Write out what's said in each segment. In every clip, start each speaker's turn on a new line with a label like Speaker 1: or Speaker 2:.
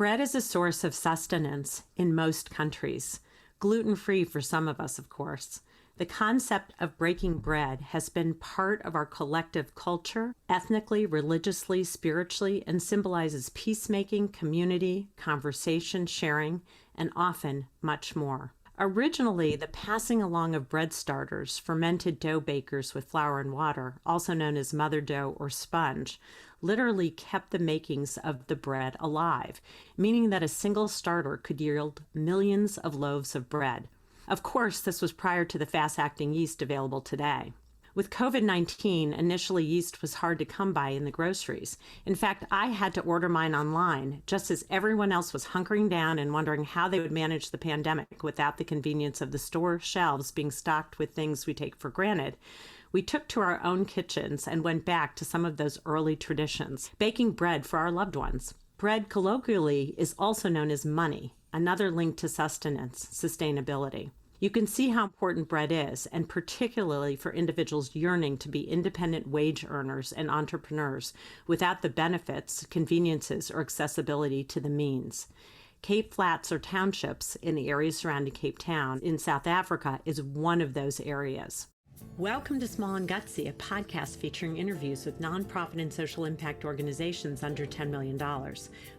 Speaker 1: Bread is a source of sustenance in most countries, gluten-free for some of us, of course. The concept of breaking bread has been part of our collective culture, ethnically, religiously, spiritually, and symbolizes peacemaking, community, conversation, sharing, and often much more. Originally, the passing along of bread starters, fermented dough bakers with flour and water, also known as mother dough or sponge, literally kept the makings of the bread alive, meaning that a single starter could yield millions of loaves of bread. Of course, this was prior to the fast-acting yeast available today. With COVID-19, initially yeast was hard to come by in the groceries. In fact, I had to order mine online, just as everyone else was hunkering down and wondering how they would manage the pandemic without the convenience of the store shelves being stocked with things we take for granted. We took to our own kitchens and went back to some of those early traditions, baking bread for our loved ones. Bread, colloquially, is also known as money, another link to sustenance, sustainability. You can see how important bread is, and particularly for individuals yearning to be independent wage earners and entrepreneurs without the benefits, conveniences, or accessibility to the means. Cape Flats or townships in the area surrounding Cape Town in South Africa is one of those areas. Welcome to Small and Gutsy, a podcast featuring interviews with nonprofit and social impact organizations under $10 million.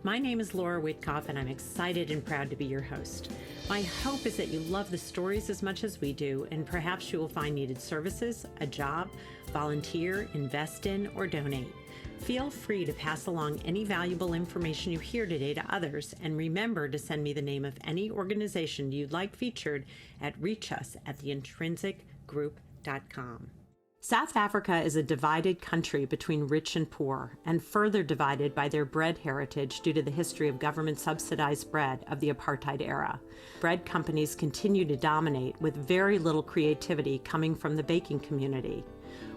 Speaker 1: My name is Laura Witkoff, and I'm excited and proud to be your host. My hope is that you love the stories as much as we do, and perhaps you will find needed services, a job, volunteer, invest in, or donate. Feel free to pass along any valuable information you hear today to others, and remember to send me the name of any organization you'd like featured at reachus@theintrinsicgroup.com. South Africa is a divided country between rich and poor, and further divided by their bread heritage due to the history of government-subsidized bread of the apartheid era. Bread companies continue to dominate, with very little creativity coming from the baking community.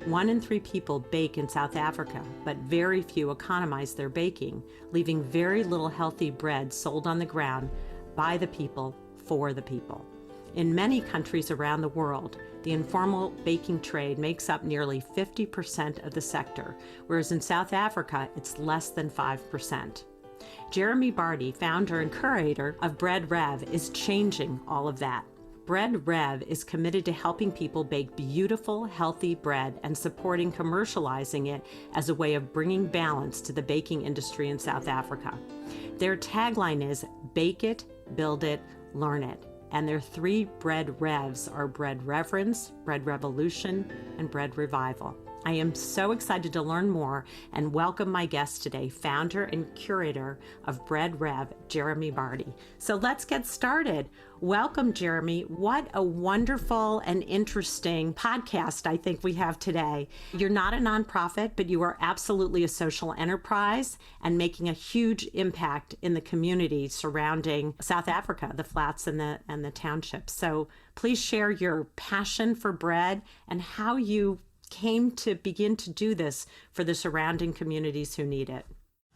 Speaker 1: 1 in 3 people bake in South Africa, but very few economize their baking, leaving very little healthy bread sold on the ground by the people for the people. In many countries around the world, the informal baking trade makes up nearly 50% of the sector, whereas in South Africa, it's less than 5%. Jeremy Barty, founder and curator of Bread Rev, is changing all of that. Bread Rev is committed to helping people bake beautiful, healthy bread and supporting commercializing it as a way of bringing balance to the baking industry in South Africa. Their tagline is, "Bake it, build it, learn it." And their 3 bread revs are Bread Reverence, Bread Revolution, and Bread Revival. I am so excited to learn more and welcome my guest today, founder and curator of Bread Rev, Jeremy Barty. So let's get started. Welcome, Jeremy. What a wonderful and interesting podcast I think we have today. You're not a nonprofit, but you are absolutely a social enterprise and making a huge impact in the community surrounding South Africa, the flats and the townships. So please share your passion for bread and how you came to begin to do this for the surrounding communities who need it.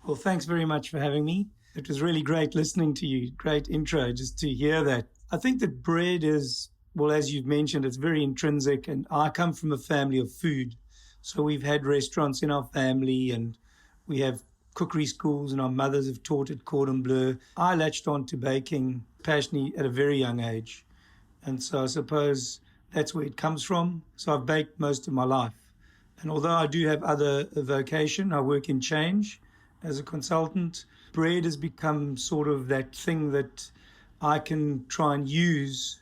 Speaker 2: Well, thanks very much for having me. It was really great listening to you. Great intro just to hear that. I think that bread is, well, as you've mentioned, it's very intrinsic. And I come from a family of food. So we've had restaurants in our family and we have cookery schools and our mothers have taught at Cordon Bleu. I latched on to baking passionately at a very young age. And so I suppose that's where it comes from. So I've baked most of my life. And although I do have other vocation, I work in change as a consultant, bread has become sort of that thing that I can try and use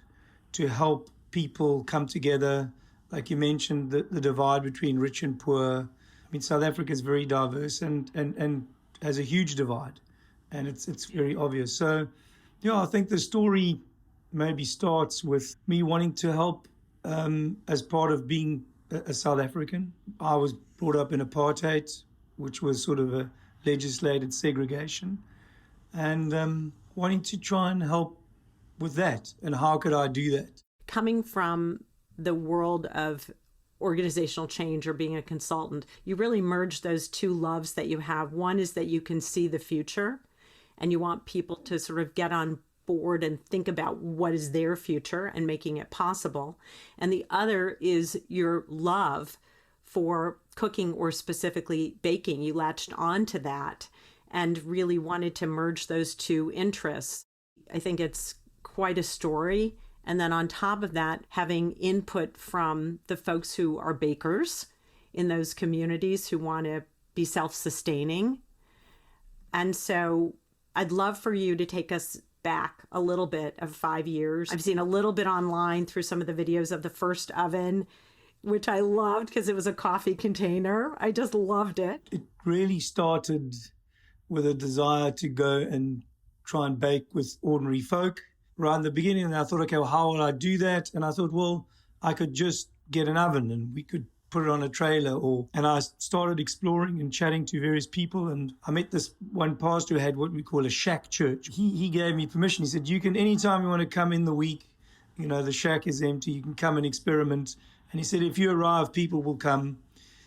Speaker 2: to help people come together. Like you mentioned, the divide between rich and poor. I mean, South Africa is very diverse and has a huge divide. And it's very obvious. So, I think the story maybe starts with me wanting to help as part of being a South African. I was brought up in apartheid, which was sort of a legislated segregation, and wanting to try and help with that. And how could I do that?
Speaker 1: Coming from the world of organizational change or being a consultant, you really merge those 2 loves that you have. One is that you can see the future and you want people to sort of get on board and think about what is their future and making it possible. And the other is your love for cooking or specifically baking. You latched on to that and really wanted to merge those two interests. I think it's quite a story. And then on top of that, having input from the folks who are bakers in those communities who want to be self-sustaining. And so I'd love for you to take us back a little bit of 5 years. I've seen a little bit online through some of the videos of the first oven, which I loved because it was a coffee container. I just loved it.
Speaker 2: It really started with a desire to go and try and bake with ordinary folk. Right in the beginning, and I thought, okay, well, how will I do that? And I thought, well, I could just get an oven and we could put it on a trailer. And I started exploring and chatting to various people. And I met this one pastor who had what we call a shack church. He gave me permission. He said, you can, anytime you want to come in the week, the shack is empty, you can come and experiment. And he said, if you arrive, people will come.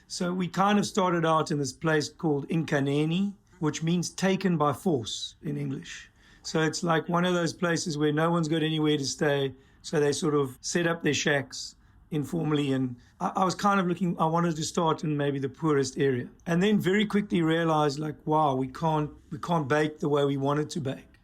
Speaker 2: So we kind of started out in this place called Inkaneni, which means taken by force in English. So it's like one of those places where no one's got anywhere to stay. So they sort of set up their shacks informally. And I was kind of looking, I wanted to start in maybe the poorest area. And then very quickly realized, like, wow, we can't bake the way we wanted to bake.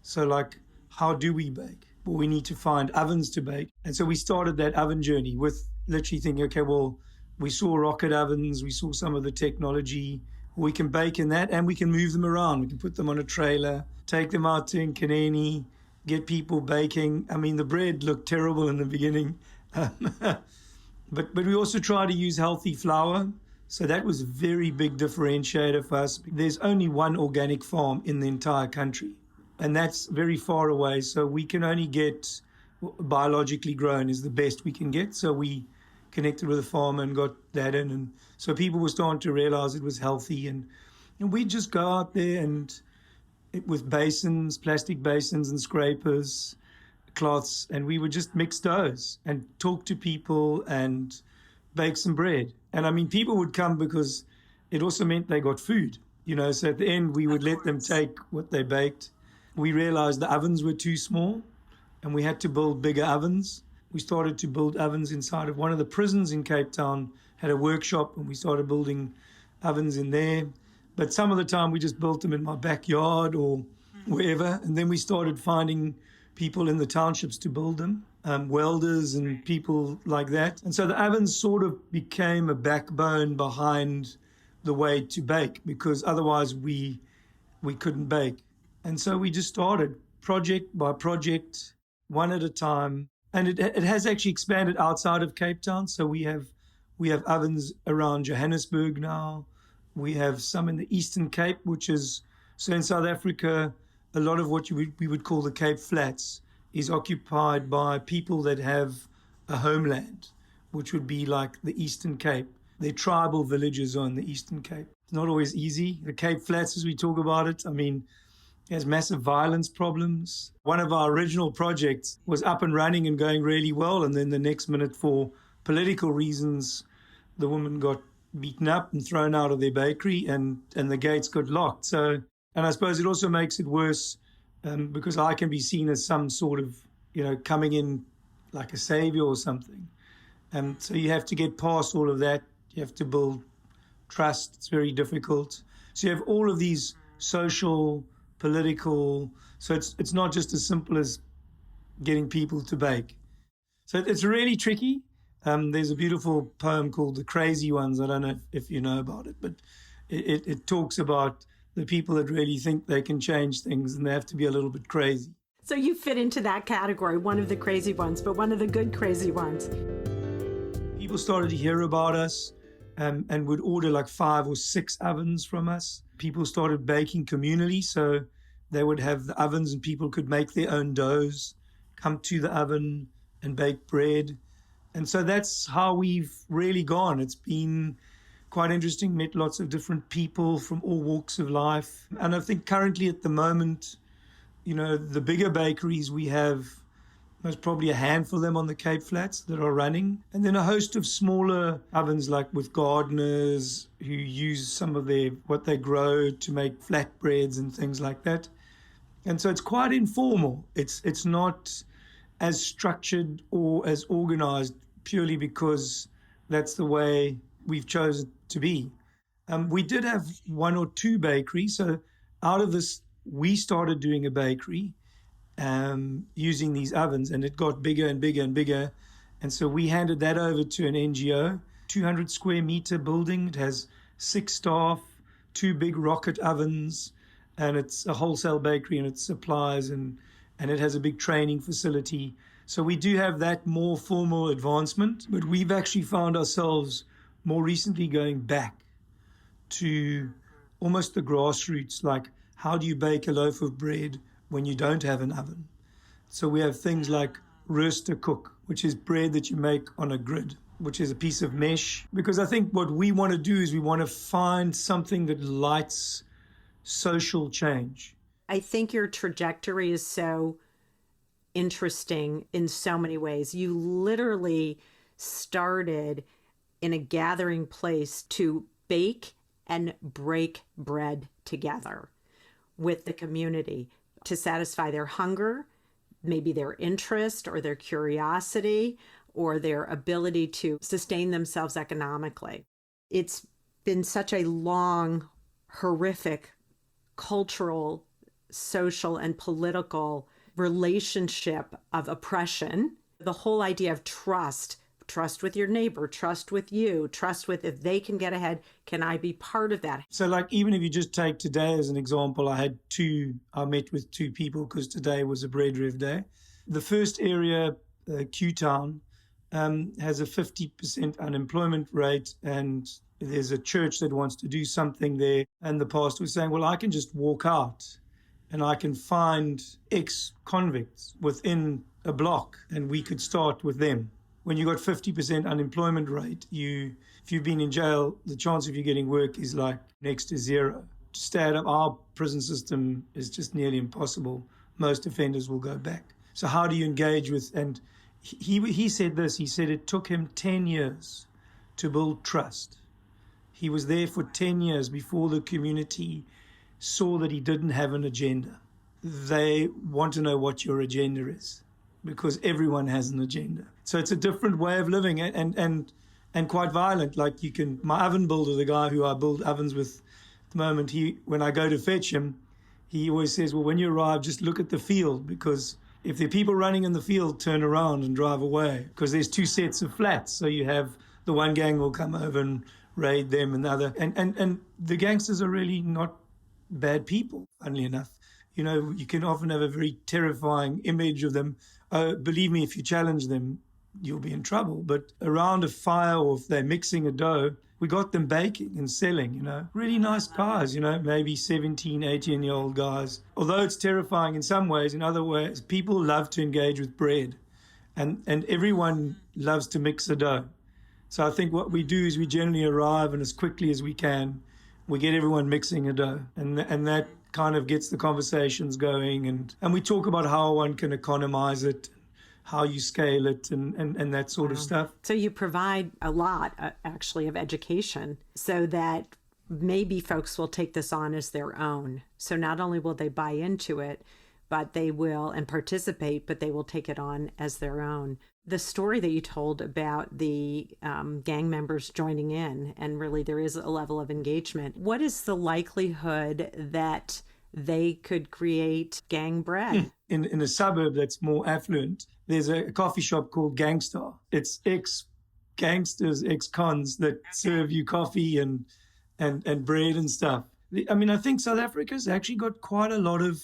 Speaker 2: So like, how do we bake? Well, we need to find ovens to bake. And so we started that oven journey with literally thinking, okay, well, we saw rocket ovens, we saw some of the technology. We can bake in that and we can move them around. We can put them on a trailer, take them out to Nkaneni, get people baking. I mean, the bread looked terrible in the beginning. But we also try to use healthy flour. So that was a very big differentiator for us. There's only one organic farm in the entire country, and that's very far away. So we can only get biologically grown is the best we can get. So we connected with a farmer and got that in. And so people were starting to realize it was healthy. And we'd just go out there and with basins, plastic basins and scrapers, cloths, and we would just mix doughs and talk to people and bake some bread. And I mean, people would come because it also meant they got food, so at the end we would let them take what they baked. We realized the ovens were too small and we had to build bigger ovens. We started to build ovens inside of one of the prisons in Cape Town, had a workshop, and we started building ovens in there. But some of the time we just built them in my backyard or wherever. And then we started finding people in the townships to build them, welders and people like that. And so the ovens sort of became a backbone behind the way to bake, because otherwise we couldn't bake. And so we just started project by project, one at a time. And it has actually expanded outside of Cape Town. So we have ovens around Johannesburg now. We have some in the Eastern Cape, so in South Africa, a lot of what we would call the Cape Flats is occupied by people that have a homeland, which would be like the Eastern Cape. Their tribal villages are in the Eastern Cape. It's not always easy. The Cape Flats, as we talk about it, I mean, has massive violence problems. One of our original projects was up and running and going really well, and then the next minute, for political reasons, the woman got beaten up and thrown out of their bakery, and the gates got locked. So, and I suppose it also makes it worse because I can be seen as some sort of, coming in like a savior or something. And so you have to get past all of that. You have to build trust. It's very difficult. So you have all of these social, political, so it's not just as simple as getting people to bake. So it's really tricky. There's a beautiful poem called The Crazy Ones. I don't know if you know about it, but it talks about the people that really think they can change things, and they have to be a little bit crazy.
Speaker 1: So you fit into that category, one of the crazy ones, but one of the good crazy ones.
Speaker 2: People started to hear about us and would order like 5 or 6 ovens from us. People started baking communally, so they would have the ovens and people could make their own doughs, come to the oven and bake bread. And so that's how we've really gone. It's been quite interesting, met lots of different people from all walks of life. And I think currently at the moment, the bigger bakeries we have, there's probably a handful of them on the Cape Flats that are running. And then a host of smaller ovens, like with gardeners who use some of what they grow to make flatbreads and things like that. And so it's quite informal. It's not as structured or as organized, purely because that's the way we've chosen to be. We did have 1 or 2 bakeries. So out of this, we started doing a bakery using these ovens, and it got bigger and bigger and bigger. And so we handed that over to an NGO, 200 square meter building. It has 6 staff, 2 big rocket ovens, and it's a wholesale bakery, and it supplies, and it has a big training facility. So we do have that more formal advancement, but we've actually found ourselves more recently going back to almost the grassroots, like how do you bake a loaf of bread when you don't have an oven? So we have things like rooster cook, which is bread that you make on a grid, which is a piece of mesh. Because I think what we want to do is we want to find something that lights social change.
Speaker 1: I think your trajectory is so interesting in so many ways. You literally started in a gathering place to bake and break bread together with the community to satisfy their hunger, maybe their interest or their curiosity or their ability to sustain themselves economically. It's been such a long, horrific cultural, social, and political relationship of oppression. The whole idea of trust with your neighbor, trust with you, trust with if they can get ahead, can I be part of that?
Speaker 2: So like even if you just take today as an example, I met with 2 people because today was a bread rev day. The first area, Q-Town, has a 50% unemployment rate, and there's a church that wants to do something there. And the pastor was saying, well, I can just walk out and I can find ex-convicts within a block and we could start with them. When you got 50% unemployment rate, if you've been in jail, the chance of you getting work is like next to zero. To stay out of our prison system is just nearly impossible. Most offenders will go back. So how do you engage with, and he said this, he said it took him 10 years to build trust. He was there for 10 years before the community saw that he didn't have an agenda. They want to know what your agenda is because everyone has an agenda. So it's a different way of living and quite violent. Like my oven builder, the guy who I build ovens with at the moment, when I go to fetch him, he always says, well, when you arrive, just look at the field, because if there are people running in the field, turn around and drive away, because there's 2 sets of flats. So you have the one gang will come over and raid them and the other. And the gangsters are really not bad people, funnily enough. You know, you can often have a very terrifying image of them. Believe me, if you challenge them, you'll be in trouble. But around a fire, or if they're mixing a dough, we got them baking and selling, you know. Really nice guys, you know, maybe 17, 18-year-old guys. Although it's terrifying in some ways, in other ways, people love to engage with bread. And everyone loves to mix a dough. So I think what we do is we generally arrive, and as quickly as we can, we get everyone mixing a dough. And that kind of gets the conversations going. And we talk about how one can economize it, how you scale it, and that sort of stuff.
Speaker 1: So you provide a lot, actually, of education so that maybe folks will take this on as their own. So not only will they buy into it, but they will and participate, but they will take it on as their own. The story that you told about the gang members joining in, and really there is a level of engagement. What is the likelihood that they could create gang bread?
Speaker 2: In a suburb that's more affluent, there's a coffee shop called Gangstar. It's ex-gangsters, ex-cons that serve you coffee and bread and stuff. I mean, I think South Africa's actually got quite a lot of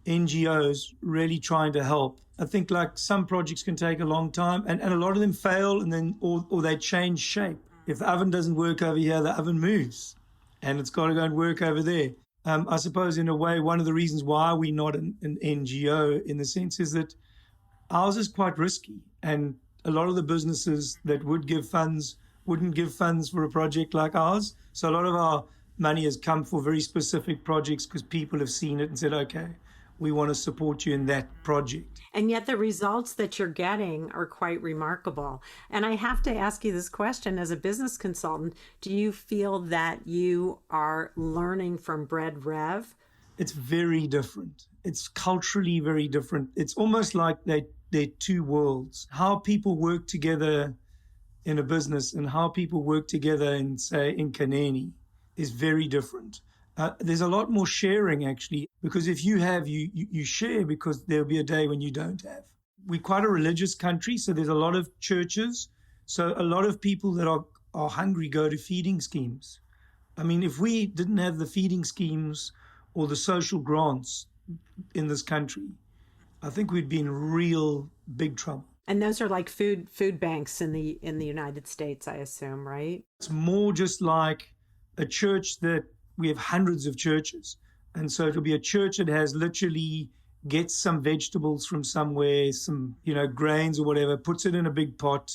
Speaker 2: NGOs really trying to help. I think like some projects can take a long time, and a lot of them fail, and then or they change shape. If the oven doesn't work over here, the oven moves and it's got to go and work over there. I suppose in a way, one of the reasons why we're not an NGO in the sense is that ours is quite risky, and a lot of the businesses that would give funds wouldn't give funds for a project like ours. So a lot of our money has come for very specific projects because people have seen it and said, okay, we want to support you in that project.
Speaker 1: And yet the results that you're getting are quite remarkable. And I have to ask you this question as a business consultant. Do you feel that you are learning from Bread Rev?
Speaker 2: It's very different. It's culturally very different. It's almost like they're 2 worlds. How people work together in a business and how people work together in, say, in Kaneni is very different. There's a lot more sharing, actually, because if you have, you share, because there'll be a day when you don't have. We're quite a religious country, so there's a lot of churches. So a lot of people that are hungry go to feeding schemes. I mean, if we didn't have the feeding schemes or the social grants in this country, I think we'd be in real big trouble.
Speaker 1: And those are like food banks in the United States, I assume, right?
Speaker 2: It's more just like a church that we have hundreds of churches. And so it'll be a church that has literally gets some vegetables from somewhere, some, grains or whatever, puts it in a big pot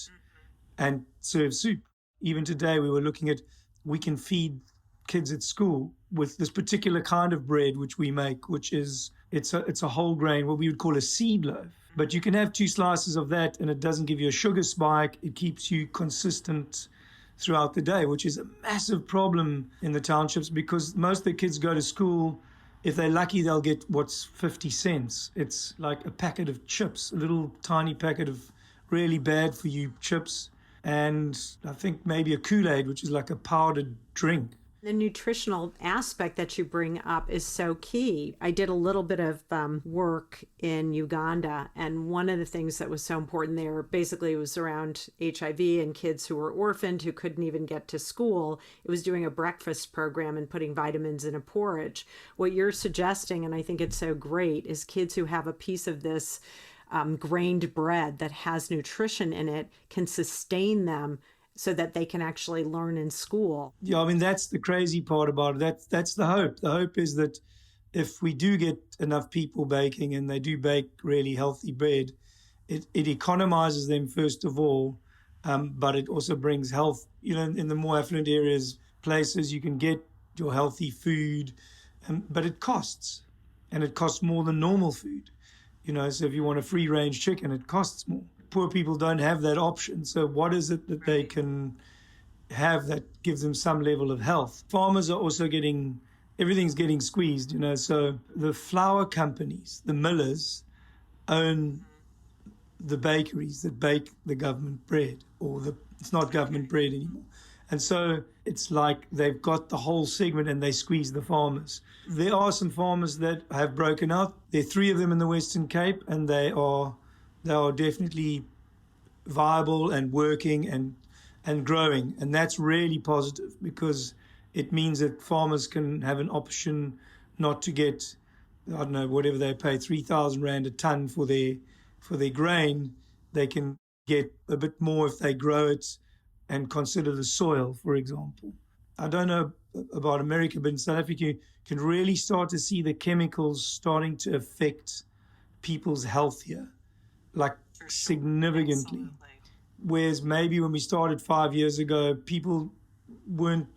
Speaker 2: and serves soup. Even today we were looking at, we can feed kids at school with this particular kind of bread which we make, which is, it's a whole grain, what we would call a seed loaf. But you can have 2 slices of that and it doesn't give you a sugar spike. It keeps you consistent throughout the day, which is a massive problem in the townships, because most of the kids go to school, if they're lucky, they'll get what's 50 cents. It's like a packet of chips, a little tiny packet of really bad for you chips. And I think maybe a Kool-Aid, which is like a powdered drink.
Speaker 1: The nutritional aspect that you bring up is so key. I did a little bit of work in Uganda, and one of the things that was so important there basically was around HIV and kids who were orphaned who couldn't even get to school. It was doing a breakfast program and putting vitamins in a porridge. What you're suggesting, and I think it's so great, is kids who have a piece of this grained bread that has nutrition in it can sustain them so that they can actually learn in school.
Speaker 2: Yeah, I mean, that's the crazy part about it. That's the hope. The hope is that if we do get enough people baking and they do bake really healthy bread, it economizes them, first of all, but it also brings health. In the more affluent areas, places, you can get your healthy food, but it costs. And it costs more than normal food. So if you want a free-range chicken, it costs more. Poor people don't have that option. So what is it that they can have that gives them some level of health? Farmers are also everything's getting squeezed, So the flour companies, the millers, own the bakeries that bake the government bread, it's not government bread anymore. And so it's like they've got the whole segment and they squeeze the farmers. There are some farmers that have broken out. There are 3 of them in the Western Cape, and they are definitely viable and working and growing. And that's really positive, because it means that farmers can have an option not to get, I don't know, whatever they pay, 3,000 Rand a ton for their grain. They can get a bit more if they grow it and consider the soil, for example. I don't know about America, but in South Africa, you can really start to see the chemicals starting to affect people's health here, like significantly.
Speaker 1: Absolutely.
Speaker 2: Whereas maybe when we started 5 years ago, people wouldn't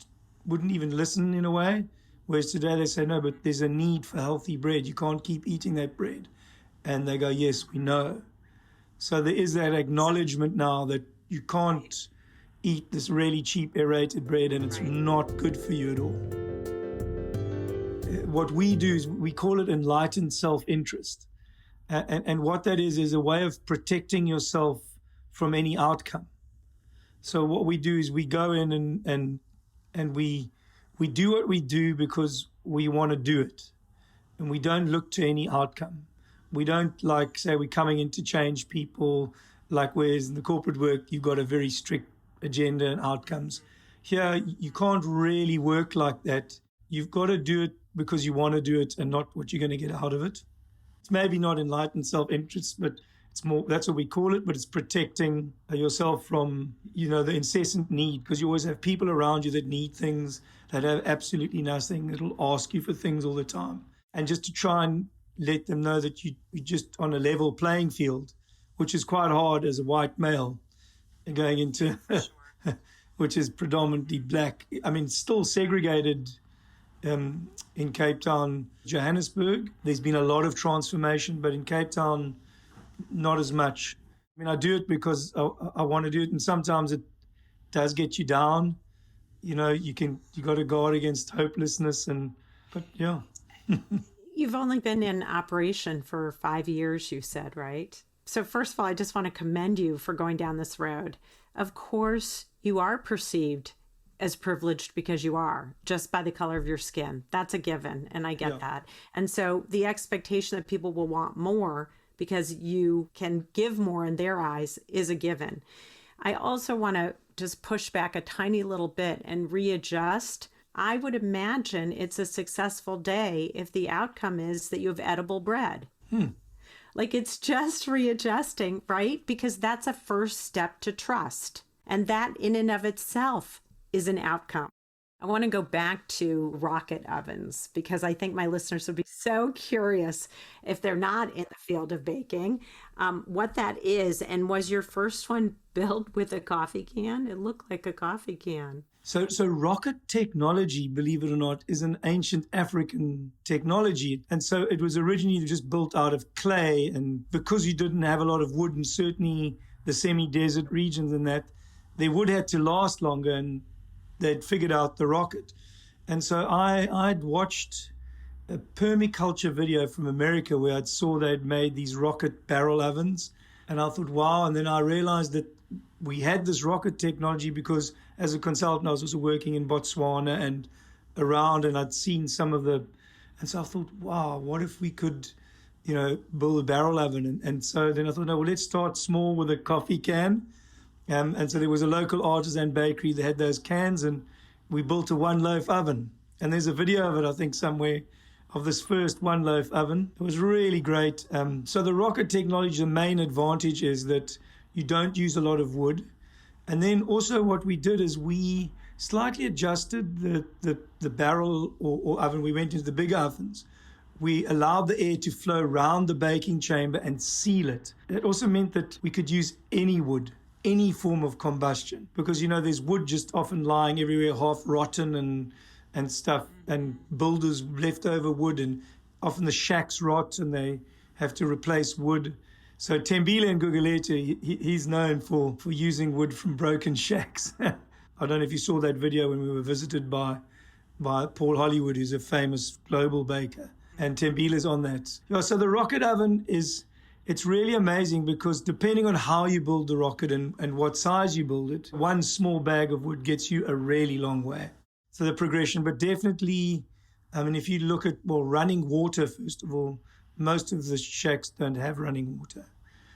Speaker 2: even listen in a way. Whereas today they say, no, but there's a need for healthy bread. You can't keep eating that bread. And they go, yes, we know. So there is that acknowledgement now that you can't eat this really cheap aerated bread and it's not good for you at all. What we do is we call it enlightened self-interest. And what that is a way of protecting yourself from any outcome. So what we do is we go in and we do what we do because we want to do it. And we don't look to any outcome. We don't say we're coming in to change people, whereas in the corporate work, you've got a very strict agenda and outcomes. Here, you can't really work like that. You've got to do it because you want to do it and not what you're going to get out of it. It's maybe not enlightened self-interest, but it's more, that's what we call it, but it's protecting yourself from, the incessant need, because you always have people around you that need things, that have absolutely nothing, that'll ask you for things all the time. And just to try and let them know that you're just on a level playing field, which is quite hard as a white male going into, which is predominantly black. I mean, still segregated in Cape Town, Johannesburg. There's been a lot of transformation, but in Cape Town, not as much. I mean, I do it because I want to do it, and sometimes it does get you down. You got to guard against hopelessness, but yeah.
Speaker 1: You've only been in operation for 5 years, you said, right? So first of all, I just want to commend you for going down this road. Of course, you are perceived as privileged because you are, just by the color of your skin. That's a given, and I get that. And so the expectation that people will want more because you can give more in their eyes is a given. I also want to just push back a tiny little bit and readjust. I would imagine it's a successful day if the outcome is that you have edible bread. Like, it's just readjusting, right? Because that's a first step to trust. And that in and of itself is an outcome. I want to go back to rocket ovens because I think my listeners would be so curious, if they're not in the field of baking, what that is. And was your first one built with a coffee can? It looked like a coffee can.
Speaker 2: So rocket technology, believe it or not, is an ancient African technology. And so it was originally just built out of clay. And because you didn't have a lot of wood, and certainly the semi-desert regions and that, their wood had to last longer, and they'd figured out the rocket. And so I'd watched a permaculture video from America where I saw they'd made these rocket barrel ovens. And I thought, wow. And then I realized that we had this rocket technology because as a consultant, I was also working in Botswana and around, and I'd seen some of the, and so I thought, wow, what if we could, build a barrel oven? And so then I thought, no, well, let's start small with a coffee can. And so there was a local artisan bakery that had those cans, and we built a one-loaf oven. And there's a video of it, I think, somewhere, of this first one-loaf oven. It was really great. So the rocket technology, the main advantage is that you don't use a lot of wood. And then also what we did is we slightly adjusted the barrel or oven. We went into the bigger ovens. We allowed the air to flow around the baking chamber and seal it. It also meant that we could use any wood, any form of combustion, because there's wood just often lying everywhere, half rotten and stuff, and builders leftover wood, and often the shacks rot and they have to replace wood. So Tembile and Gugulethu, he's known for using wood from broken shacks. I don't know if you saw that video when we were visited by Paul Hollywood, who's a famous global baker, and Tembile's on that. So the rocket oven it's really amazing because depending on how you build the rocket and what size you build it, one small bag of wood gets you a really long way. So the progression, but definitely, if you look at, running water, first of all, most of the shacks don't have running water.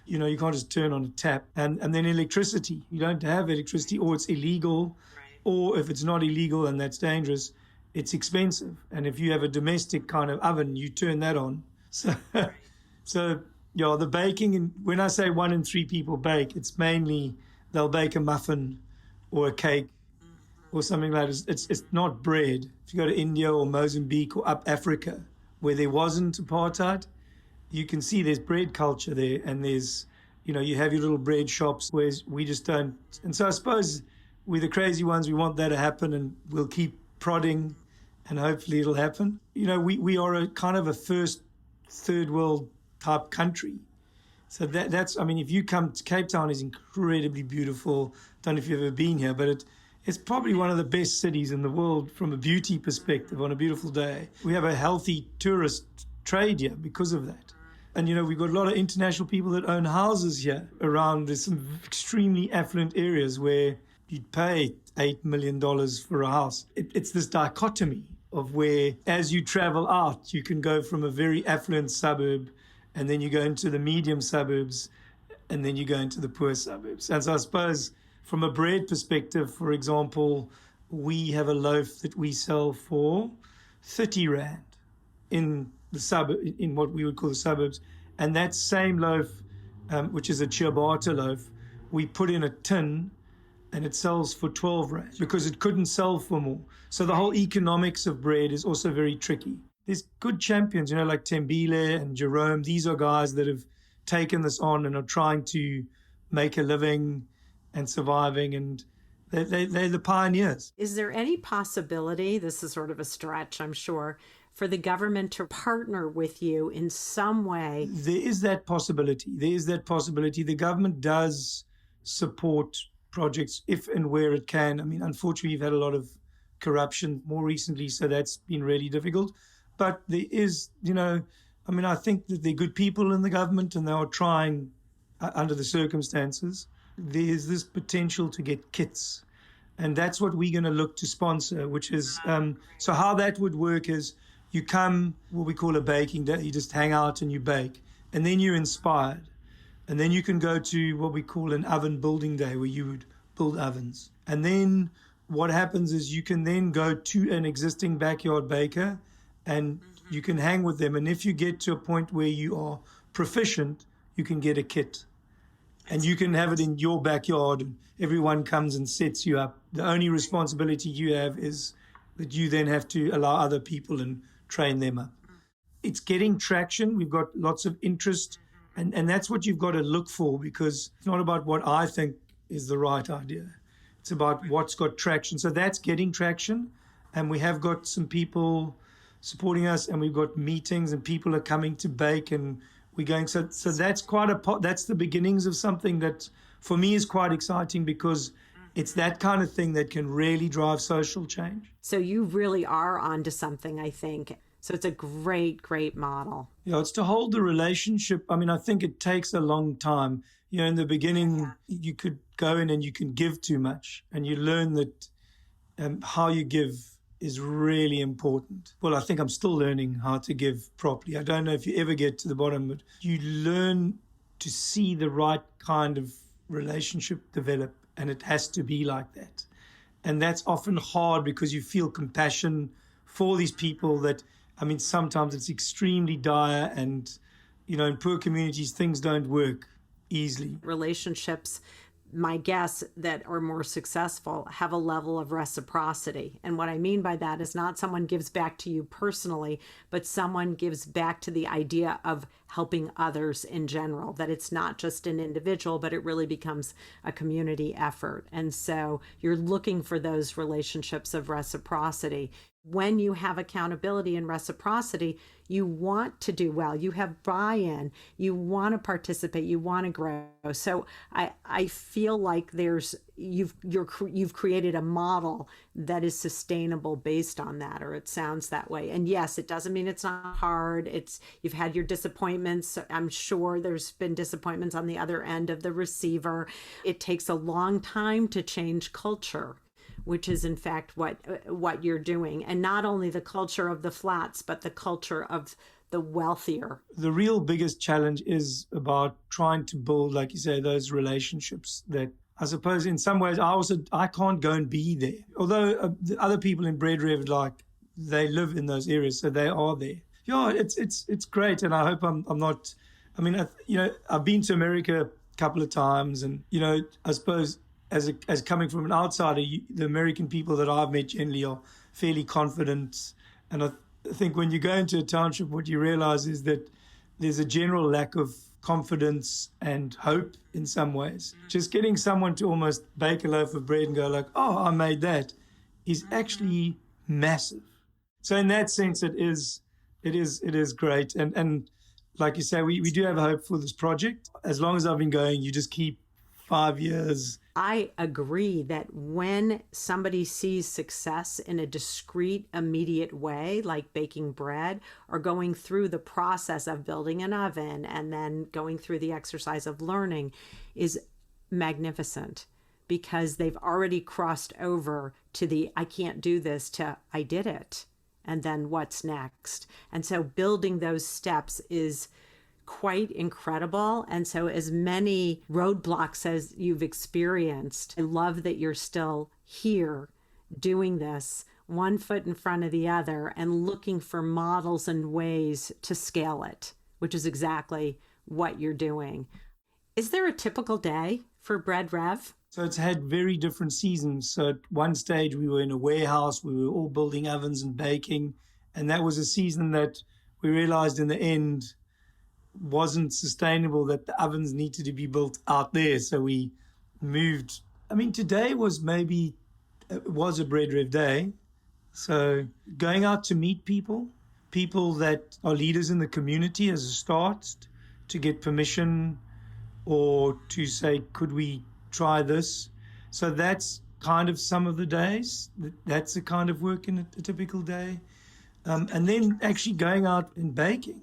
Speaker 2: You can't just turn on a tap. And then electricity. You don't have electricity, or it's illegal, or if it's not illegal and that's dangerous, it's expensive. And if you have a domestic kind of oven, you turn that on. So the baking, and when I say 1 in 3 people bake, it's mainly they'll bake a muffin or a cake or something like that. It's not bread. If you go to India or Mozambique or up Africa, where there wasn't apartheid, you can see there's bread culture there, and there's, you have your little bread shops, whereas we just don't. And so I suppose we're the crazy ones. We want that to happen, and we'll keep prodding, and hopefully it'll happen. We are a kind of a first, third world type country. So that's, if you come to Cape Town, is incredibly beautiful. Don't know if you've ever been here, but it's probably one of the best cities in the world from a beauty perspective on a beautiful day. We have a healthy tourist trade here because of that. And, we've got a lot of international people that own houses here around. There's some extremely affluent areas where you'd pay $8 million for a house. It's this dichotomy of where, as you travel out, you can go from a very affluent suburb, and then you go into the medium suburbs, and then you go into the poor suburbs. And so I suppose from a bread perspective, for example, we have a loaf that we sell for 30 Rand in the suburb, in what we would call the suburbs. And that same loaf, which is a ciabatta loaf, we put in a tin and it sells for 12 Rand because it couldn't sell for more. So the whole economics of bread is also very tricky. There's good champions, like Tembile and Jerome. These are guys that have taken this on and are trying to make a living and surviving, and they're the pioneers.
Speaker 1: Is there any possibility, this is sort of a stretch, I'm sure, for the government to partner with you in some way?
Speaker 2: There is that possibility. The government does support projects if and where it can. Unfortunately, we've had a lot of corruption more recently, so that's been really difficult. But there is, I think that there are good people in the government, and they are trying under the circumstances. There's this potential to get kits And that's what we're going to look to sponsor, which is, so how that would work is you come, what we call a baking day, you just hang out and you bake, and then you're inspired. And then you can go to what we call an oven building day, where you would build ovens. And then what happens is you can then go to an existing backyard baker and you can hang with them. And if you get to a point where you are proficient, you can get a kit. And you can have it in your backyard, and everyone comes and sets you up. The only responsibility you have is that you then have to allow other people and train them up. It's getting traction. We've got lots of interest, and that's what you've got to look for, because it's not about what I think is the right idea. It's about what's got traction. So that's getting traction, and we have got some people supporting us, and we've got meetings, and people are coming to bake, and we're going. So that's that's the beginnings of something that for me is quite exciting, because it's that kind of thing that can really drive social change.
Speaker 1: So you really are onto something, I think. So it's a great, great model.
Speaker 2: Yeah, it's to hold the relationship. I mean, I think it takes a long time. You know, in the beginning, you could go in and you can give too much, and you learn that how you give is really important. Well, I think I'm still learning how to give properly. I don't know if you ever get to the bottom, but you learn to see the right kind of relationship develop, and it has to be like that. And that's often hard because you feel compassion for these people that, I mean, sometimes it's extremely dire, and, you know, in poor communities, things don't work easily.
Speaker 1: Relationships, my guess, that are more successful have a level of reciprocity. And what I mean by that is not someone gives back to you personally, but someone gives back to the idea of helping others in general, that it's not just an individual, but it really becomes a community effort. And so you're looking for those relationships of reciprocity. When you have accountability and reciprocity, you want to do well. You have buy-in. You want to participate. You want to grow. So I feel like you've created a model that is sustainable based on that, or it sounds that way. And yes, it doesn't mean it's not hard. You've had your disappointments. I'm sure there's been disappointments on the other end of the receiver. It takes a long time to change culture, which is in fact what you're doing. And not only the culture of the flats, but the culture of the wealthier.
Speaker 2: The real biggest challenge is about trying to build, like you say, those relationships that I suppose in some ways I can't go and be there. Although the other people in Bread Rev, like, they live in those areas, so they are there. Yeah, it's great, and I hope I'm not. I mean, I've been to America a couple of times, and I suppose as coming from an outsider, the American people that I've met generally are fairly confident, and I think when you go into a township, what you realize is that there's a general lack of confidence and hope in some ways. Just getting someone to almost bake a loaf of bread and go like, "Oh, I made that," is actually massive. So in that sense, it is great. And like you say, we do have hope for this project. As long as I've been going, you just keep 5 years.
Speaker 1: I agree that when somebody sees success in a discrete, immediate way, like baking bread or going through the process of building an oven and then going through the exercise of learning, is magnificent, because they've already crossed over to the "I can't do this" to "I did it." And then what's next? And so building those steps is quite incredible. And so as many roadblocks as you've experienced, I love that you're still here doing this, one foot in front of the other, and looking for models and ways to scale it, which is exactly what you're doing. Is there a typical day for Bread Rev?
Speaker 2: So it's had very different seasons. So at one stage we were in a warehouse, we were all building ovens and baking. And that was a season that we realized in the end wasn't sustainable, that the ovens needed to be built out there. So we moved. I mean, today was it was a Bread Rev day. So going out to meet people that are leaders in the community as a start, to get permission or to say, could we try this? So that's kind of some of the days. That's the kind of work in a typical day. And then actually going out and baking.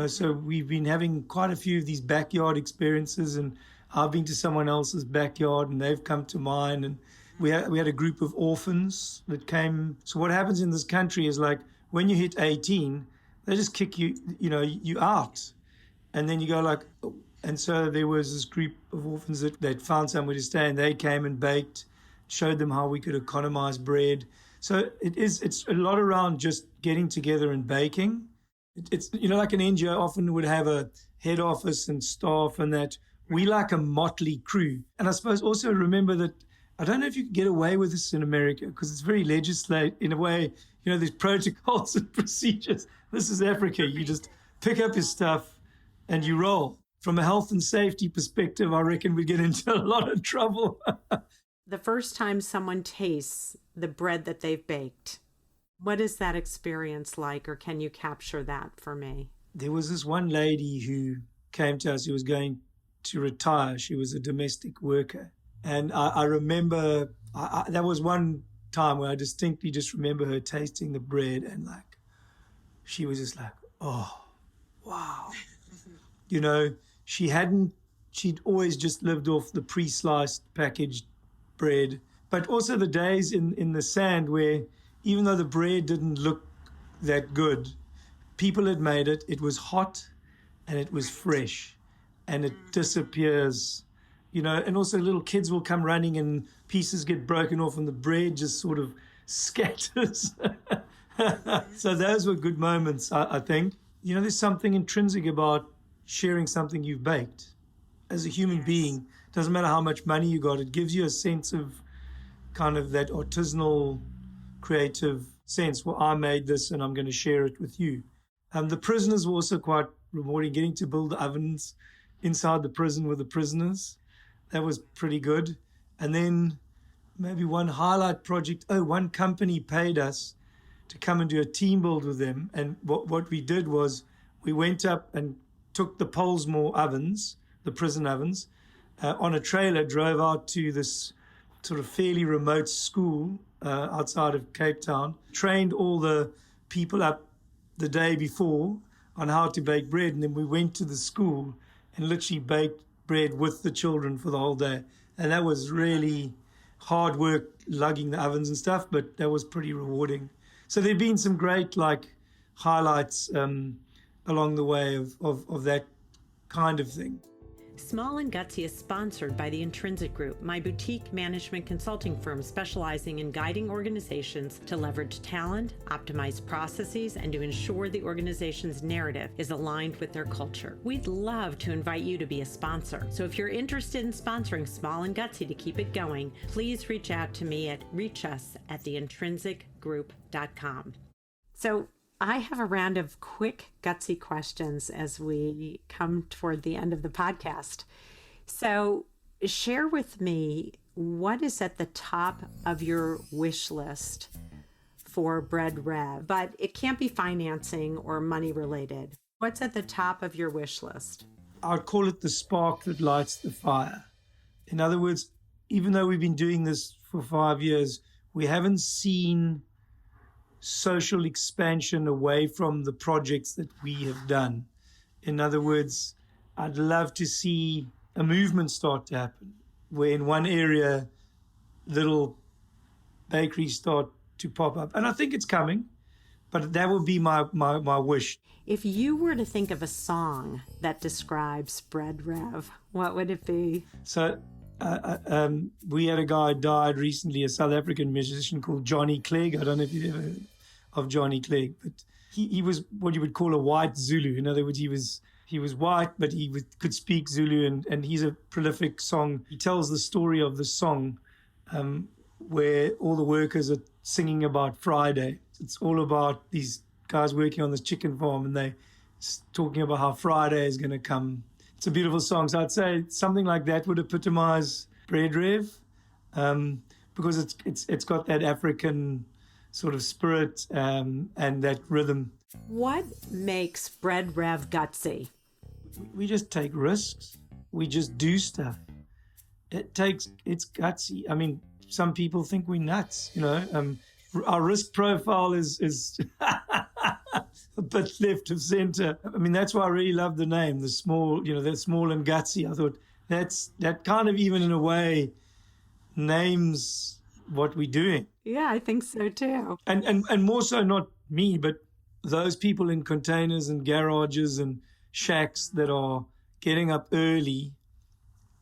Speaker 2: So we've been having quite a few of these backyard experiences, and I've been to someone else's backyard and they've come to mine. And We had a group of orphans that came. So what happens in this country is like when you hit 18, they just kick you, you out. And then you go like, and so there was this group of orphans that found somewhere to stay, and they came and baked, showed them how we could economize bread. So it's a lot around just getting together and baking. It's, like an NGO often would have a head office and staff and that. We like a motley crew. And I suppose also remember that I don't know if you can get away with this in America because it's very legislated in a way, there's protocols and procedures. This is Africa. You just pick up your stuff and you roll. From a health and safety perspective, I reckon we get into a lot of trouble.
Speaker 1: The first time someone tastes the bread that they've baked, what is that experience like, or can you capture that for me?
Speaker 2: There was this one lady who came to us who was going to retire. She was a domestic worker. And I remember, that was one time where I distinctly just remember her tasting the bread and like, she was just like, oh, wow. She'd always just lived off the pre-sliced packaged bread. But also the days in the sand where even though the bread didn't look that good, people had made it, it was hot and it was fresh and it disappears. And also little kids will come running and pieces get broken off and the bread just sort of scatters. So those were good moments, I think. There's something intrinsic about sharing something you've baked. As a human being, doesn't matter how much money you got, it gives you a sense of kind of that artisanal, creative sense. Well, I made this and I'm going to share it with you. The prisoners were also quite rewarding, getting to build ovens inside the prison with the prisoners. That was pretty good. And then maybe one highlight project, one company paid us to come and do a team build with them. And what we did was we went up and took the Polesmore ovens, the prison ovens, on a trailer, drove out to this sort of fairly remote school outside of Cape Town, trained all the people up the day before on how to bake bread. And then we went to the school and literally baked bread with the children for the whole day. And that was really hard work lugging the ovens and stuff, but that was pretty rewarding. So there've been some great highlights along the way of that kind of thing.
Speaker 1: Small and Gutsy is sponsored by the Intrinsic Group, my boutique management consulting firm specializing in guiding organizations to leverage talent, optimize processes, and to ensure the organization's narrative is aligned with their culture. We'd love to invite you to be a sponsor. So if you're interested in sponsoring Small and Gutsy to keep it going, please reach out to me at reachus@theintrinsicgroup.com. So I have a round of quick, gutsy questions as we come toward the end of the podcast. So share with me, what is at the top of your wish list for Bread Rev? But it can't be financing or money related. What's at the top of your wish list?
Speaker 2: I'd call it the spark that lights the fire. In other words, even though we've been doing this for 5 years, we haven't seen social expansion away from the projects that we have done. In other words, I'd love to see a movement start to happen where in one area little bakeries start to pop up. And I think it's coming, but that would be my wish.
Speaker 1: If you were to think of a song that describes Bread Rev, what would it be?
Speaker 2: So we had a guy died recently, a South African musician called Johnny Clegg. I don't know if you've ever heard of Johnny Clegg, but he was what you would call a white Zulu. In other words, he was white, but he could speak Zulu, and he's a prolific song. He tells the story of the song where all the workers are singing about Friday. It's all about these guys working on this chicken farm, and they're talking about how Friday is going to come. It's a beautiful song. So I'd say something like that would epitomize Bread Rev, because it's got that African sort of spirit and that rhythm.
Speaker 1: What makes Bread Rev gutsy?
Speaker 2: We just take risks. We just do stuff. It's gutsy. I mean, some people think we're nuts, Our risk profile is a bit left of center. I mean, that's why I really love the name, the small, the small and gutsy. I thought that kind of even in a way names what we're doing.
Speaker 1: Yeah, I think so too.
Speaker 2: And more so not me, but those people in containers and garages and shacks that are getting up early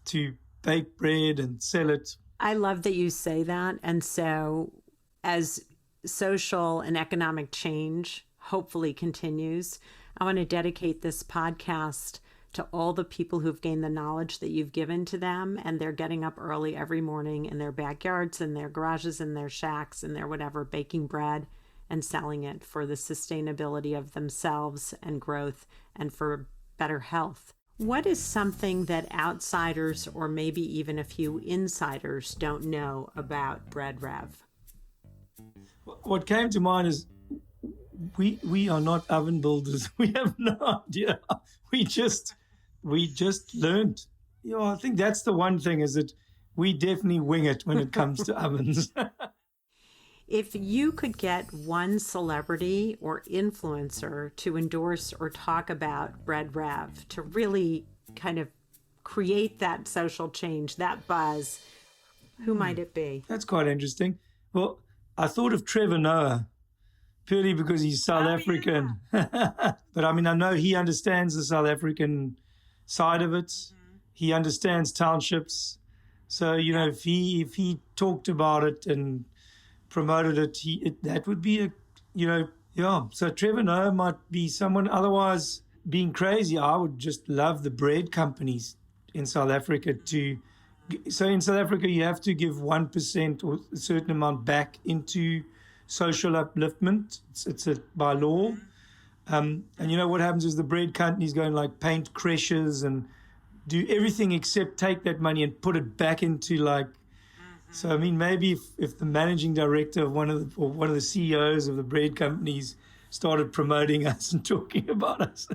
Speaker 2: to bake bread and sell it.
Speaker 1: I love that you say that. And so as social and economic change hopefully continues, I want to dedicate this podcast to all the people who've gained the knowledge that you've given to them, and they're getting up early every morning in their backyards, in their garages, in their shacks, in their whatever, baking bread and selling it for the sustainability of themselves and growth and for better health. What is something that outsiders or maybe even a few insiders don't know about Bread Rev?
Speaker 2: What came to mind is we are not oven builders. We have no idea. We just learned. I think that's the one thing, is that we definitely wing it when it comes to ovens.
Speaker 1: If you could get one celebrity or influencer to endorse or talk about Bread Rev, to really kind of create that social change, that buzz, who might it be?
Speaker 2: That's quite interesting. Well, I thought of Trevor Noah, purely because he's South African. Yeah. But I mean, I know he understands the South African side of it. Mm-hmm. He understands townships. So, if he talked about it and promoted it, that would be So Trevor Noah might be someone. Otherwise, being crazy, I would just love the bread companies in South Africa to. So in South Africa, you have to give 1% or a certain amount back into social upliftment. It's by law. And what happens is the bread companies go and like paint creches and do everything except take that money and put it back into like. So I mean, maybe if the managing director of one of the CEOs of the bread companies started promoting us and talking about us.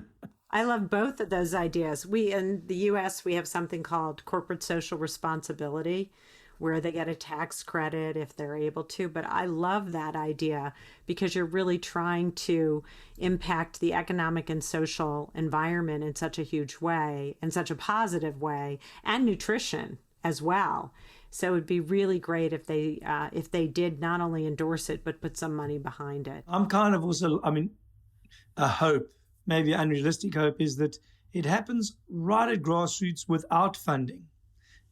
Speaker 1: I love both of those ideas. We in the U.S., we have something called corporate social responsibility, where they get a tax credit if they're able to. But I love that idea because you're really trying to impact the economic and social environment in such a huge way, in such a positive way, and nutrition as well. So it would be really great if they did not only endorse it, but put some money behind it.
Speaker 2: I'm kind of also, a hope, maybe an unrealistic hope, is that it happens right at grassroots without funding.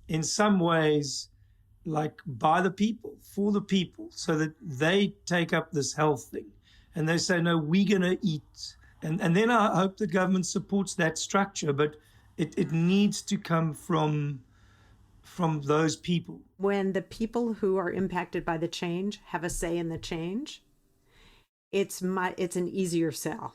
Speaker 2: In some ways, like by the people, for the people, so that they take up this health thing and they say, no, we're going to eat. And then I hope the government supports that structure, but it needs to come from those people.
Speaker 1: When the people who are impacted by the change have a say in the change, it's an easier sell.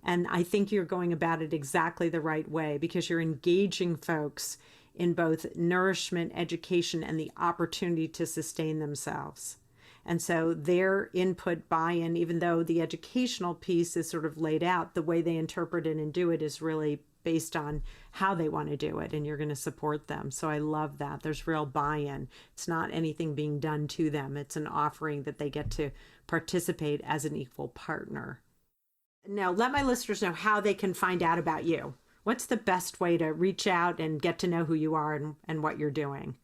Speaker 1: And I think you're going about it exactly the right way because you're engaging folks in both nourishment, education, and the opportunity to sustain themselves. And so their input, buy-in, even though the educational piece is sort of laid out, the way they interpret it and do it is really based on how they want to do it, and you're going to support them. So I love that. There's real buy-in. It's not anything being done to them. It's an offering that they get to participate as an equal partner. Now, let my listeners know how they can find out about you. What's the best way to reach out and get to know who you are and what you're doing?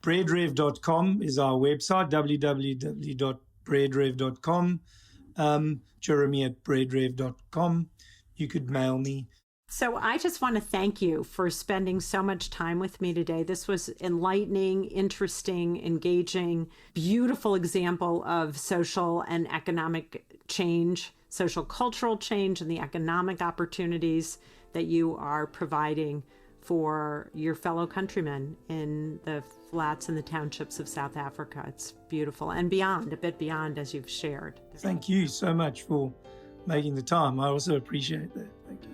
Speaker 2: Breadrev.com is our website, www.breadrev.com. Jeremy@breadrev.com. You could mail me.
Speaker 1: So I just want to thank you for spending so much time with me today. This was enlightening, interesting, engaging, beautiful example of social and economic change, social cultural change, and the economic opportunities that you are providing for your fellow countrymen in the flats and the townships of South Africa. It's beautiful and beyond, a bit beyond, as you've shared.
Speaker 2: Thank you so much for making the time. I also appreciate that. Thank you.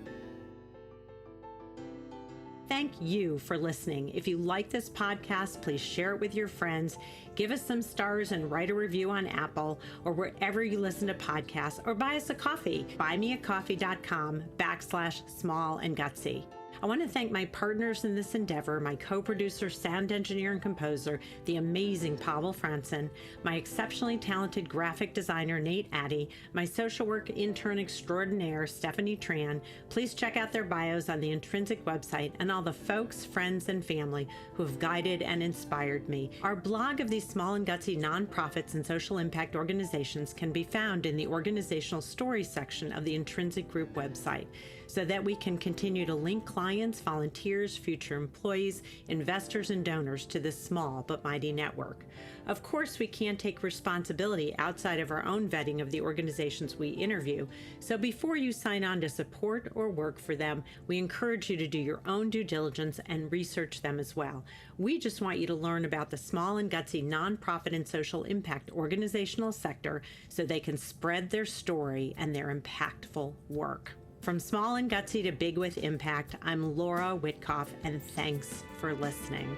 Speaker 1: Thank you for listening. If you like this podcast, please share it with your friends, give us some stars and write a review on Apple or wherever you listen to podcasts, or buy us a coffee. Buymeacoffee.com/small and gutsy. I want to thank my partners in this endeavor, my co-producer, sound engineer, and composer, the amazing Pavel Franson, my exceptionally talented graphic designer, Nate Addy, my social work intern extraordinaire, Stephanie Tran. Please check out their bios on the Intrinsic website and all the folks, friends, and family who have guided and inspired me. Our blog of these small and gutsy nonprofits and social impact organizations can be found in the organizational stories section of the Intrinsic Group website, so that we can continue to link clients, volunteers, future employees, investors, and donors to this small but mighty network. Of course, we can't take responsibility outside of our own vetting of the organizations we interview, so before you sign on to support or work for them, we encourage you to do your own due diligence and research them as well. We just want you to learn about the small and gutsy nonprofit and social impact organizational sector so they can spread their story and their impactful work. From small and gutsy to big with impact, I'm Laura Witkoff, and thanks for listening.